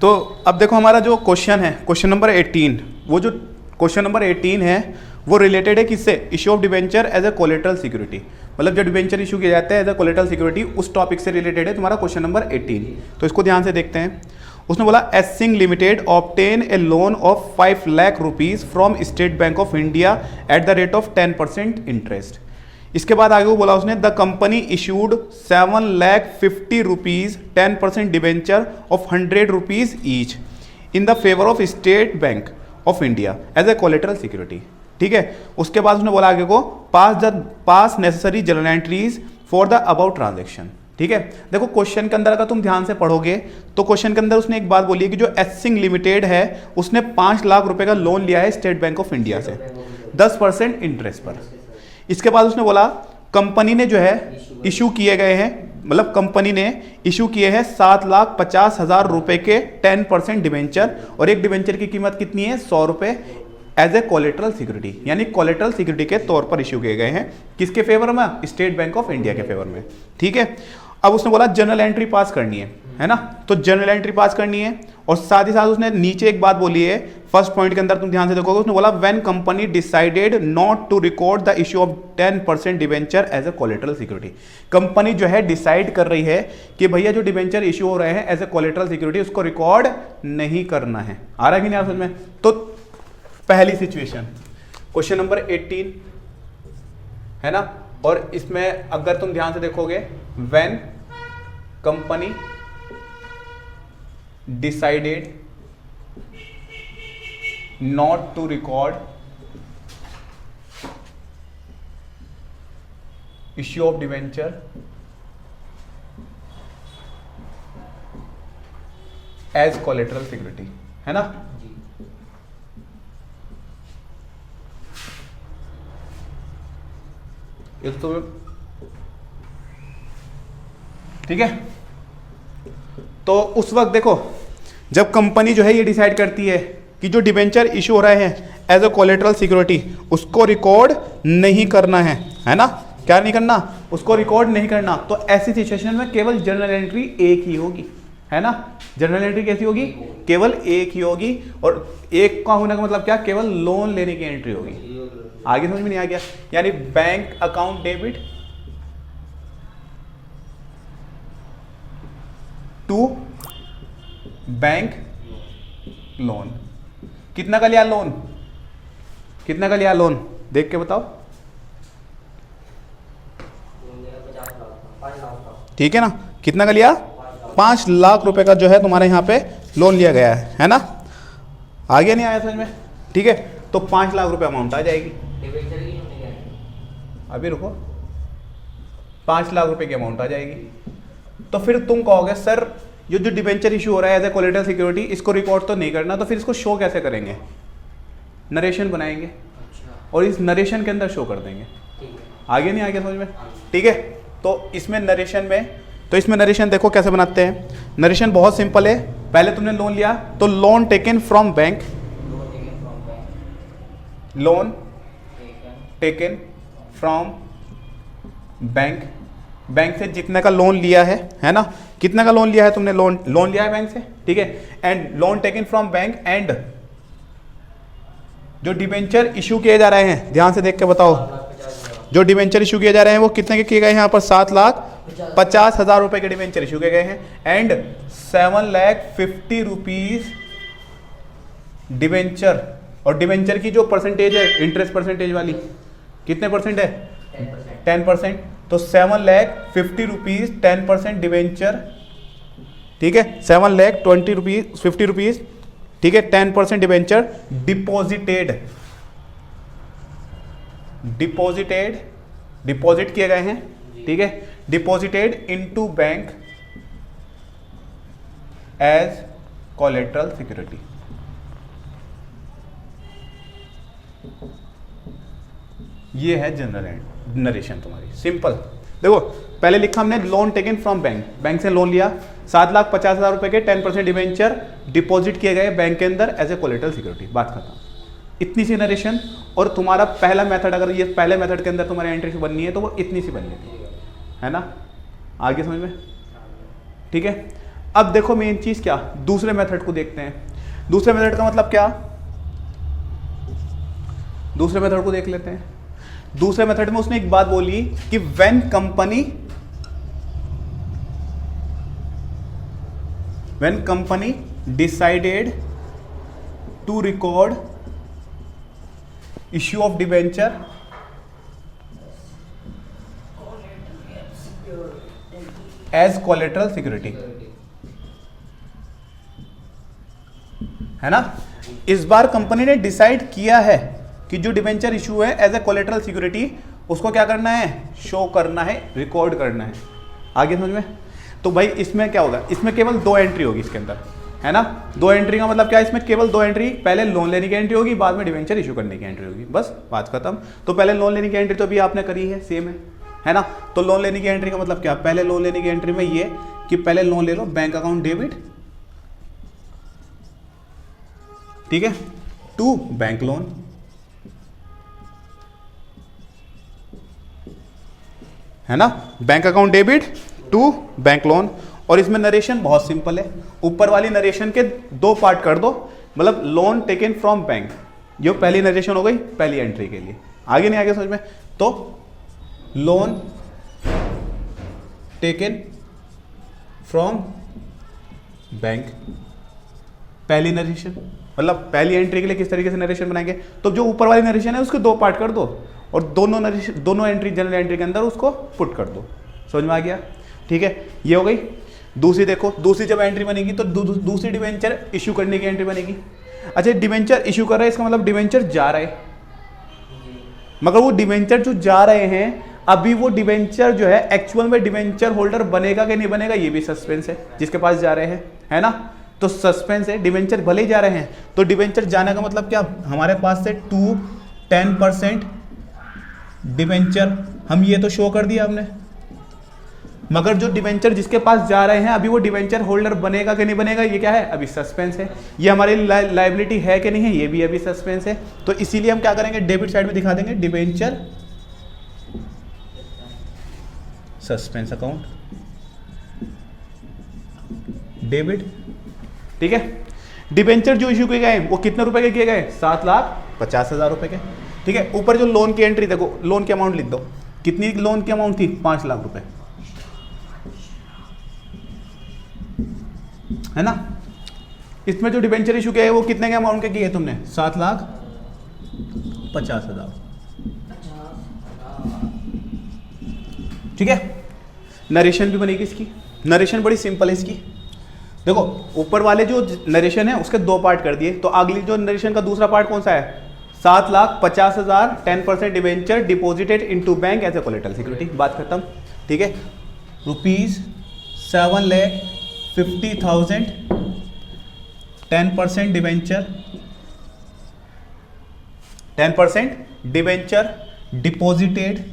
तो अब देखो हमारा जो क्वेश्चन है, क्वेश्चन नंबर 18, वो जो क्वेश्चन नंबर 18 है वो रिलेटेड है किससे? Issue of debenture as a collateral security. मतलब जो डिबेंचर इशू किया जाता है एज ए कोलेटरल सिक्योरिटी, उस टॉपिक से रिलेटेड है तुम्हारा क्वेश्चन नंबर 18। तो इसको ध्यान से देखते हैं। उसने बोला Essing limited obtain a loan of 5 lakh rupees from State Bank of India at the rate of 10% interest. इसके बाद आगे वो बोला उसने the company issued 7,50,000 rupees 10% debenture of 100 rupees each in the favour of State Bank of India as a collateral security. ठीक है, उसके बाद उसने बोला आगे को pass necessary journal entries for the about transaction. ठीक है, देखो क्वेश्चन के अंदर अगर तुम ध्यान से पढ़ोगे तो क्वेश्चन के अंदर उसने एक बात बोली है कि जो एसिंग लिमिटेड है उसने 5 लाख रुपए का लोन लिया है स्टेट बैंक ऑफ इंडिया से 10% इंटरेस्ट पर। इसके बाद उसने बोला कंपनी ने जो है इशू किए गए हैं, मतलब कंपनी ने इशू किए हैं 7,50,000 रुपए के 10% डिबेंचर, और एक डिबेंचर की कीमत कितनी है? 100 रुपए एज ए कोलेटरल सिक्योरिटी, यानी कोलेटरल सिक्योरिटी के तौर पर इशू किए गए हैं। किसके फेवर में? स्टेट बैंक ऑफ इंडिया के फेवर में। ठीक है, अब उसने बोला जनरल एंट्री पास करनी है ना, तो जनरल एंट्री पास करनी है। और साथ ही साथ उसने नीचे एक बात बोली है फर्स्ट पॉइंट के अंदर, तुम ध्यान से देखोगे, उसने बोला when company decided not to record the issue of 10% debenture as a collateral security. Company जो है डिसाइड कर रही है कि भैया जो डिबेंचर इशू हो रहे हैं एज ए कोलेटरल सिक्योरिटी उसको रिकॉर्ड नहीं करना है। आ रहा है कि नहीं समझ में? तो पहली सिचुएशन क्वेश्चन नंबर 18 है ना, और इसमें अगर तुम ध्यान से देखोगे when company decided not to record issue of debenture as collateral security, है ना। ये तो ठीक है। तो उस वक्त देखो जब कंपनी जो है ये डिसाइड करती है कि जो डिबेंचर इशू हो रहे हैं एज अ कोलेटरल सिक्योरिटी उसको रिकॉर्ड नहीं करना है ना, क्या नहीं करना? उसको रिकॉर्ड नहीं करना। तो ऐसी सिचुएशन में केवल जर्नल एंट्री एक ही होगी, है ना। जर्नल एंट्री कैसी होगी? केवल एक ही होगी, और एक का होने का मतलब क्या? केवल लोन लेने की एंट्री होगी। आगे समझ में नहीं आ गया? यानी bank account debit to bank loan. कितना का लिया लोन? कितना का लिया लोन? देख के बताओ। ठीक है ना, कितना का लिया? 5 लाख रुपए का जो है तुम्हारे यहां पे लोन लिया गया है ना। आगे नहीं आया समझ में? ठीक है, तो 5 लाख रुपए अमाउंट आ जाएगी। अभी रुको, 5 लाख रुपए की अमाउंट आ जाएगी। तो फिर तुम कहोगे सर ये जो डिबेंचर इशू हो रहा है एज ए कोलेटरल सिक्योरिटी इसको रिकॉर्ड तो नहीं करना, तो फिर इसको शो कैसे करेंगे? नरेशन बनाएंगे और इस नरेशन के अंदर शो कर देंगे। आगे नहीं आगे समझ में? ठीक है, तो इसमें नरेशन देखो कैसे बनाते हैं। नरेशन बहुत सिंपल है। पहले तुमने लोन लिया तो loan taken from bank, loan taken from bank, bank से जितने का लोन लिया है ना, कितना का लोन लिया है तुमने? लोन लिया है बैंक से, ठीक है। And loan taken from bank, and जो डिबेंचर इशू किए जा रहे हैं, ध्यान से देख के बताओ, जो डिबेंचर इशू किए जा रहे हैं वो कितने के किए गए हैं? यहाँ पर 7,50,000 रुपए के डिबेंचर इशू किए गए हैं, एंड 7,50,000 रुपीज डिबेंचर। और डिबेंचर की जो परसेंटेज है इंटरेस्ट परसेंटेज वाली, कितने परसेंट है? 10%। तो 7,50,000 रुपीज 10% डिबेंचर, ठीक है। 7,20,000 रुपीज 50 रुपीज, ठीक है। 10% डिबेंचर डिपॉजिट किए गए हैं, ठीक है। Deposited into bank as collateral security. ये है जनरल नरेशन तुम्हारी, सिंपल। देखो पहले लिखा हमने loan taken from bank, bank से लोन लिया, 7,50,000 रुपए के 10% डिबेंचर डिपॉजिट किए गए बैंक के अंदर एज ए कोलेटरल सिक्योरिटी। बात खत्म। इतनी सी नरेशन, और तुम्हारा पहला मेथड, अगर ये पहले मेथड के अंदर तुम्हारी एंट्री बननी है तो वो इतनी सी बननी थी, है ना। आगे समझ में? ठीक है। अब देखो मेन चीज क्या, दूसरे मेथड को देखते हैं। दूसरे मेथड का मतलब क्या, दूसरे मेथड को देख लेते हैं। दूसरे मेथड में उसने एक बात बोली कि when company decided to record issue of debenture as collateral security, है ना। इस बार कंपनी ने डिसाइड किया है कि जो डिबेंचर इशू है एज ए कोलेटरल सिक्योरिटी उसको क्या करना है, शो करना है, रिकॉर्ड करना है। आगे समझ में। तो भाई इसमें क्या होगा, इसमें केवल 2 एंट्री होगी इसके अंदर, है ना। 2 एंट्री का मतलब क्या है, इसमें केवल 2 एंट्री, पहले लोन लेने की एंट्री होगी, बाद में डिबेंचर इशू करने की एंट्री होगी, बस बात खत्म। तो पहले लोन लेने की एंट्री तो अभी आपने करी है, सेम है ना। तो लोन लेने की एंट्री का मतलब क्या, पहले लोन लेने की एंट्री में ये कि पहले लोन ले लो, बैंक अकाउंट डेबिट, ठीक है, टू बैंक लोन, है ना, bank account debit to bank loan. और इसमें नरेशन बहुत सिंपल है, ऊपर वाली नरेशन के 2 पार्ट कर दो, मतलब लोन टेकन फ्रॉम बैंक, जो पहली नरेशन हो गई पहली एंट्री के लिए। आगे नहीं आगे समझ में। तो लोन टेकन फ्रॉम बैंक, पहली नरेशन, मतलब पहली एंट्री के लिए किस तरीके से नरेशन बनाएंगे। तो जो ऊपर वाली नरेशन है उसके 2 पार्ट कर दो और दोनों एंट्री जनरल एंट्री के अंदर उसको पुट कर दो। समझ में आ गया, ठीक है। ये हो गई। दूसरी देखो, दूसरी जब एंट्री बनेगी तो दूसरी डिवेंचर इशू करने की एंट्री बनेगी। अच्छा, डिवेंचर इशू कर रहा है, इसका मतलब डिवेंचर जा रहा है, मगर वो डिवेंचर जो जा रहे हैं अभी वो डिवेंचर जो है एक्चुअल में डिवेंचर होल्डर बनेगा कि नहीं बनेगा, ये भी सस्पेंस है जिसके पास जा रहे हैं, है ना। तो सस्पेंस है, डिवेंचर भले ही जा रहे हैं। तो डिवेंचर जाने का मतलब क्या, हमारे पास से 10% डिवेंचर हम ये तो शो कर दिया हमने, मगर जो डिवेंचर जिसके पास जा रहे हैं अभी वो डिवेंचर होल्डर बनेगा कि नहीं बनेगा, ये क्या है, अभी सस्पेंस है। ये हमारी लायबिलिटी है कि नहीं है, ये भी अभी सस्पेंस है। तो इसीलिए हम क्या करेंगे, डेबिट साइड में दिखा देंगे डिवेंचर सस्पेंस अकाउंट, डेबिट, ठीक है। डिवेंचर जो इशू किए गए वो कितने रुपए के किए गए, 7,50,000 रुपए के, ठीक है। ऊपर जो लोन की एंट्री देखो, लोन की अमाउंट लिख दो, कितनी लोन की अमाउंट थी, 5 लाख रुपए, है ना। इसमें जो डिवेंचर इशू किया है वो कितने के अमाउंट के किए तुमने, 7,50,000, ठीक है। नरेशन भी बनेगी इसकी, नरेशन बड़ी सिंपल है इसकी। देखो ऊपर वाले जो नरेशन है उसके 2 पार्ट कर दिए, तो अगली जो नरेशन का दूसरा पार्ट कौन सा है, 7,50,000 10% debenture deposited into bank as a collateral security, बात खत्म, ठीक है। ₹7,50,000 10% debenture deposited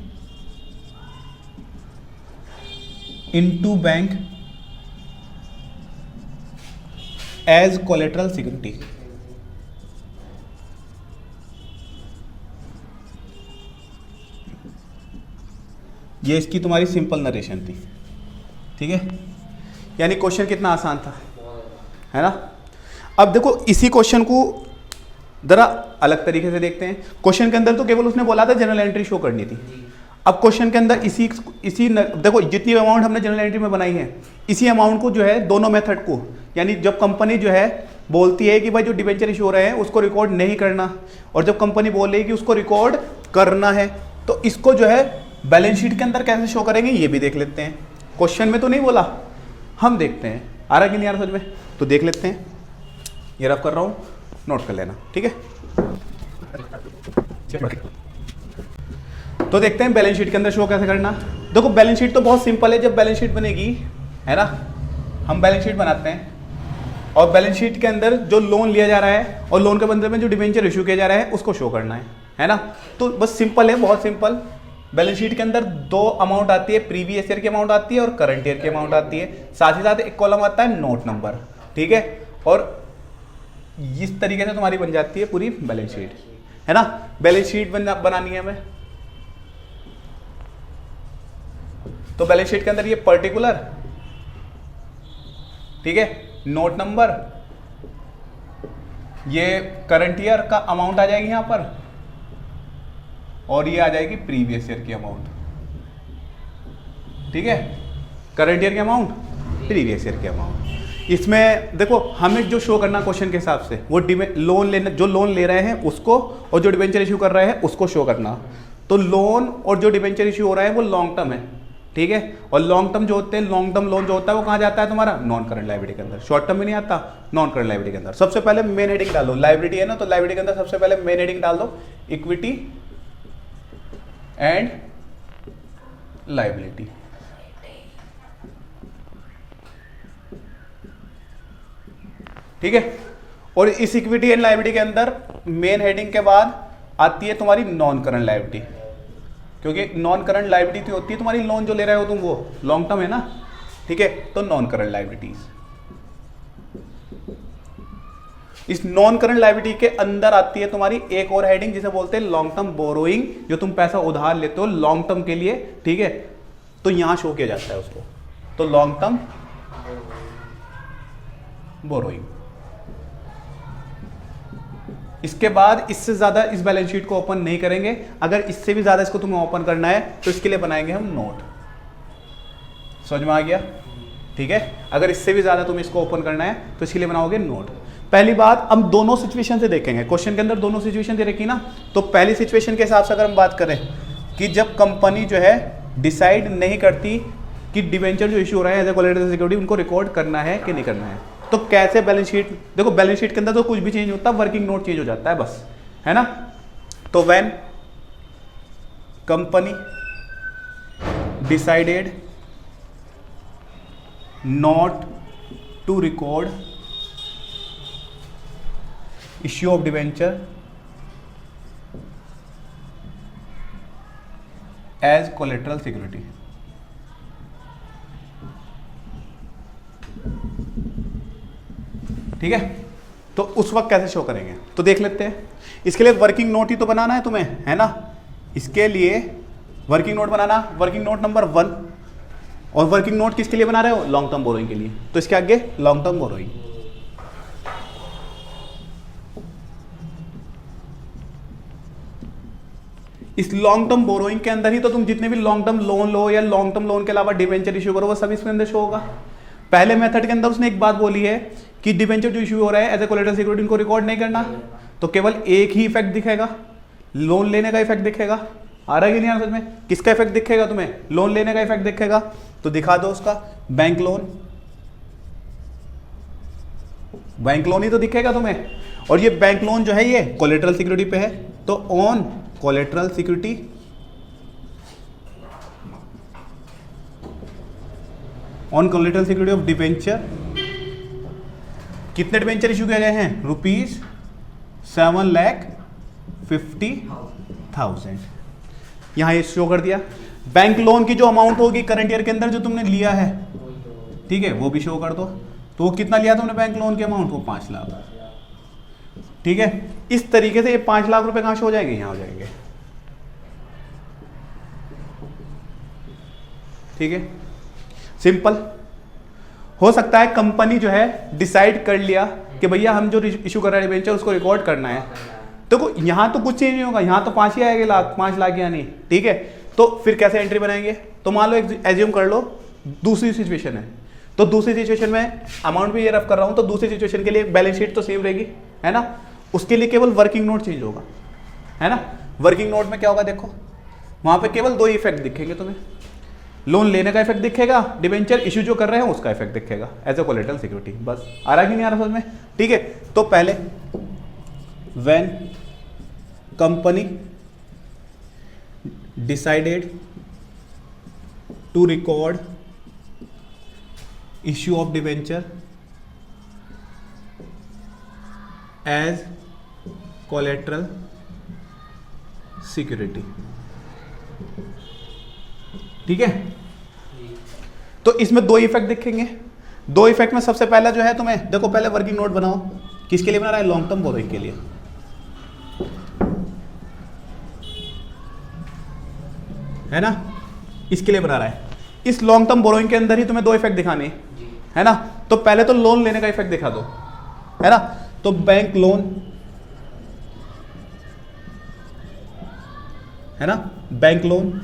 into bank as collateral security. ये इसकी तुम्हारी सिंपल नरेशन थी, ठीक है। यानी क्वेश्चन कितना आसान था, है ना। अब देखो इसी क्वेश्चन को जरा अलग तरीके से देखते हैं। क्वेश्चन के अंदर तो केवल उसने बोला था जनरल एंट्री शो करनी थी। अब क्वेश्चन के अंदर इसी देखो जितनी अमाउंट हमने जनरल एंट्री में बनाई है, इसी अमाउंट को जो है दोनों मेथड को, यानी जब कंपनी जो है बोलती है कि भाई जो डिवेंचर इशू हो रहे हैं उसको रिकॉर्ड नहीं करना, और जब कंपनी बोल रही है कि उसको रिकॉर्ड करना है, तो इसको जो है बैलेंस शीट के अंदर कैसे शो करेंगे ये भी देख लेते हैं। क्वेश्चन में तो नहीं बोला, हम देखते हैं आ रहा कि नहीं आ रहा समझ में, तो देख लेते हैं। ये रफ कर रहा हूँ, नोट कर लेना, ठीक है। तो देखते हैं बैलेंस शीट के अंदर शो कैसे करना। देखो बैलेंस शीट तो बहुत सिंपल है, जब बैलेंस शीट बनेगी, है ना, हम बैलेंस शीट बनाते हैं और बैलेंस शीट के अंदर जो लोन लिया जा रहा है और लोन के बदले में जो डिवेंचर इशू किया जा रहा है उसको शो करना है ना। तो बस सिंपल है, बहुत सिंपल। बैलेंस शीट के अंदर 2 अमाउंट आती है, प्रीवियस ईयर की अमाउंट आती है और करंट ईयर की अमाउंट आती है, साथ ही साथ एक कॉलम आता है नोट नंबर, ठीक है। और इस तरीके से तुम्हारी बन जाती है पूरी बैलेंस शीट, है ना। बैलेंस शीट बनानी है हमें, तो बैलेंस शीट के अंदर ये पर्टिकुलर ठीक है। नोट नंबर, ये करंट ईयर का अमाउंट आ जाएगी यहां पर, और ये आ जाएगी प्रीवियस ईयर की अमाउंट, ठीक है। करंट ईयर की अमाउंट, प्रीवियस ईयर की अमाउंट। इसमें देखो हमें जो शो करना क्वेश्चन के हिसाब से, वो लोन लेने, जो लोन ले रहे हैं उसको, और जो डिबेंचर इशू कर रहे हैं उसको शो करना। तो लोन और जो डिबेंचर इशू हो रहा है वो लॉन्ग टर्म है, ठीक है। और लॉन्ग टर्म जो होते हैं, लॉन्ग टर्म लोन जो होता है वो कहाँ जाता है तुम्हारा, नॉन करंट लायबिलिटी के अंदर। शॉर्ट टर्म में नहीं आता, नॉन करंट लायबिलिटी के अंदर। सबसे पहले मेन हेडिंग डालो, लायबिलिटी है ना, तो लायबिलिटी के अंदर सबसे पहले मेन हेडिंग डाल दो, इक्विटी एंड लायबिलिटी। ठीक है। और इस इक्विटी एंड लायबिलिटी के अंदर मेन हेडिंग के बाद आती है तुम्हारी नॉन करंट लायबिलिटी, क्योंकि नॉन करंट लायबिलिटी होती है तुम्हारी लोन जो ले रहे हो तुम, वो लॉन्ग टर्म है ना, ठीक है। तो नॉन करंट लायबिलिटीज, इस नॉन करंट लायबिलिटी के अंदर आती है तुम्हारी एक और हेडिंग जिसे बोलते हैं लॉन्ग टर्म बोरोइंग, जो तुम पैसा उधार लेते हो लॉन्ग टर्म के लिए, ठीक है। तो यहां शो किया जाता है उसको, तो लॉन्ग टर्म बोरोइंग। इसके बाद इससे ज्यादा इस बैलेंस शीट को ओपन नहीं करेंगे। अगर इससे भी ज्यादा इसको तुम्हें ओपन करना है तो इसके लिए बनाएंगे हम नोट। समझ में आ गया, ठीक है। अगर इससे भी ज्यादा तुम्हें इसको ओपन करना है तो इसके लिए बनाओगे नोट। पहली बात, हम दोनों सिचुएशन से देखेंगे, क्वेश्चन के अंदर दोनों सिचुएशन दे रखी ना। तो पहली सिचुएशन के हिसाब से अगर हम बात करें कि जब कंपनी जो है डिसाइड नहीं करती कि डिवेंचर जो इशू हो रहा है एज ए कोलैटरल सिक्योरिटी उनको रिकॉर्ड करना है कि नहीं करना है, तो कैसे बैलेंस शीट, देखो बैलेंस शीट के अंदर तो कुछ भी चेंज होता है, वर्किंग नोट चेंज हो जाता है बस, है ना। तो when company decided not to record issue of debenture as collateral security, ठीक है। तो उस वक्त कैसे शो करेंगे तो देख लेते हैं। इसके लिए वर्किंग नोट ही तो बनाना है तुम्हें, है ना। इसके लिए वर्किंग नोट बनाना, वर्किंग नोट नंबर 1। और वर्किंग नोट किसके लिए बना रहे हो, लॉन्ग टर्म बोरोइंग के लिए, तो इसके आगे लॉन्ग टर्म बोरोइंग। इस लॉन्ग टर्म बोरोइंग के अंदर ही तो तुम जितने भी लॉन्ग टर्म लोन लो या लॉन्ग टर्म लोन के अलावा डिवेंचर इशू करो वो सब इसके अंदर शो होगा। पहले मेथड के अंदर उसने एक बात बोली है कि डिवेंचर जो इशू हो रहा है एज ए कोलैटरल सिक्योरिटी उनको रिकॉर्ड नहीं करना, तो केवल एक ही इफेक्ट दिखेगा, लोन लेने का इफेक्ट दिखेगा। आ रहा है कि नहीं आ रहा समझ में, किसका इफेक्ट दिखेगा तुम्हें, लोन लेने का इफेक्ट दिखेगा। तो दिखा दो उसका, बैंक लोन, बैंक लोन ही तो दिखेगा तुम्हें। और ये बैंक लोन जो है ये कोलैटरल सिक्योरिटी पे है, तो on collateral security on collateral security of debenture. कितने डिवेंचर इशू किए गए हैं, ₹7,50,000। यहां ये शो कर दिया। बैंक लोन की जो अमाउंट होगी करंट ईयर के अंदर जो तुमने लिया है, ठीक है, वो भी शो कर दो। तो वो कितना लिया तुमने बैंक लोन की अमाउंट, वो 5 लाख, ठीक है। इस तरीके से ये 5 लाख रुपए कहां शो हो जाएंगे, यहां हो जाएंगे, ठीक है। सिंपल। हो सकता है कंपनी जो है डिसाइड कर लिया कि भैया हम जो इशू कर रहे हैं डिबेंचर उसको रिकॉर्ड करना है, तो यहां तो कुछ चेंज नहीं होगा, यहां तो 5 ही आएगा, 5 लाख या नहीं, ठीक है। तो फिर कैसे एंट्री बनाएंगे, तो मान लो एज्यूम कर लो दूसरी सिचुएशन है, तो दूसरी सिचुएशन में अमाउंट भी ये रफ कर रहा हूं, तो दूसरी सिचुएशन के लिए बैलेंस शीट तो सेम रहेगी, है ना। उसके लिए केवल वर्किंग नोट चेंज होगा, है ना। वर्किंग नोट में क्या होगा, देखो वहां पे केवल 2 इफेक्ट दिखेंगे तुम्हें, लोन लेने का इफेक्ट दिखेगा, डिबेंचर इशू जो कर रहे हैं उसका इफेक्ट दिखेगा एज ए कोलैटरल सिक्योरिटी। बस आ रहा कि नहीं आ रहा समझ में, ठीक है। तो पहले when company decided to record issue of debenture as collateral security, ठीक है। तो इसमें 2 इफेक्ट दिखेंगे। 2 इफेक्ट में सबसे पहला जो है तुम्हें, देखो पहले वर्किंग नोट बनाओ, किसके लिए बना रहा है, लॉन्ग टर्म बोरोइंग के लिए, है ना, इसके लिए बना रहा है। इस लॉन्ग टर्म बोरोइंग के अंदर ही तुम्हें 2 इफेक्ट दिखाने, है ना। तो पहले तो लोन लेने का इफेक्ट दिखा दो, है ना। तो बैंक लोन, है ना, बैंक लोन,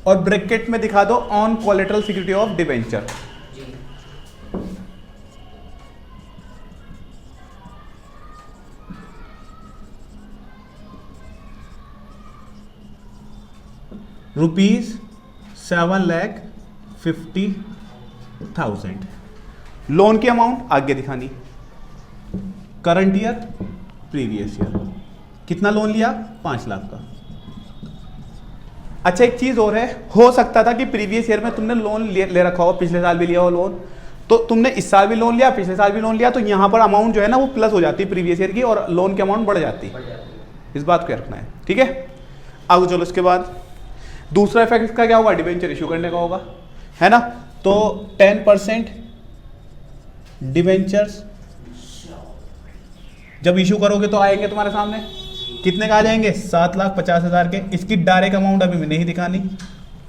और ब्रैकेट में दिखा दो on collateral security of debenture. ₹7,50,000 loan की अमाउंट आगे दिखानी, करंट ईयर, प्रीवियस ईयर, कितना लोन लिया, 5 लाख का। अच्छा एक चीज और है, हो सकता था कि प्रीवियस ईयर में तुमने लोन ले रखा हो, पिछले साल भी लिया हो लोन, तो तुमने इस साल भी लोन लिया, पिछले साल भी लोन लिया, तो यहां पर अमाउंट जो है ना वो प्लस हो जाती है प्रीवियस ईयर की, और लोन की अमाउंट बढ़ जाती है। इस बात को रखना है, ठीक है। अब चलो इसके बाद दूसरा इफेक्ट इसका क्या होगा, डिबेंचर इशू करने का होगा, है ना। तो 10% डिबेंचर्स जब इशू करोगे तो आएंगे तुम्हारे सामने, कितने का आ जाएंगे, 7,50,000 के। इसकी डायरेक्ट अमाउंट अभी नहीं दिखानी,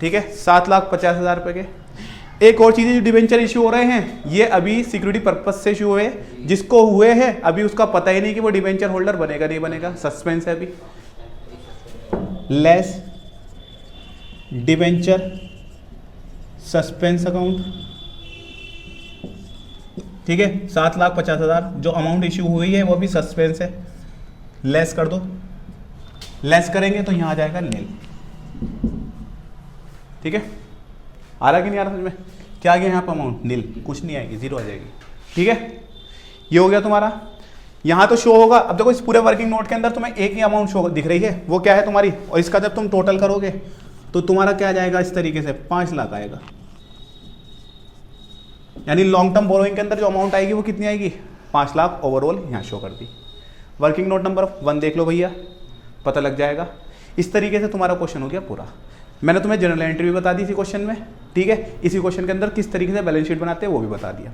ठीक है, 7,50,000 रुपए के। एक और चीज, जो डिबेंचर इशू हो रहे हैं ये अभी सिक्योरिटी पर्पज से इशू हुए, जिसको हुए हैं अभी उसका पता ही नहीं कि वो डिबेंचर होल्डर बनेगा नहीं बनेगा, सस्पेंस है अभी। लेस डिबेंचर सस्पेंस अकाउंट, ठीक है, 7,50,000 जो अमाउंट इश्यू हुई है वो भी सस्पेंस है, लेस कर दो। लेस करेंगे तो यहां आ जाएगा नील, ठीक है। आ रहा कि नहीं आ रहा समझ में, क्या आ गया यहाँ पर अमाउंट, नील, कुछ नहीं आएगी, जीरो आ जाएगी, ठीक है। ये हो गया तुम्हारा, यहाँ तो शो होगा। अब देखो इस पूरे वर्किंग नोट के अंदर तुम्हें एक ही अमाउंट शो दिख रही है, वो क्या है तुम्हारी, और इसका जब तुम टोटल करोगे तो तुम्हारा क्या जाएगा, इस तरीके से 5 लाख आएगा। यानी लॉन्ग टर्म बोरोइंग के अंदर जो अमाउंट आएगी वो कितनी आएगी, 5 लाख ओवरऑल यहाँ शो कर दी। वर्किंग नोट नंबर 1 देख लो भैया, पता लग जाएगा। इस तरीके से तुम्हारा क्वेश्चन हो गया पूरा। मैंने तुम्हें जनरल एंट्री भी बता दी इसी क्वेश्चन में, ठीक है। इसी क्वेश्चन के अंदर किस तरीके से बैलेंस शीट बनाते हैं वो भी बता दिया।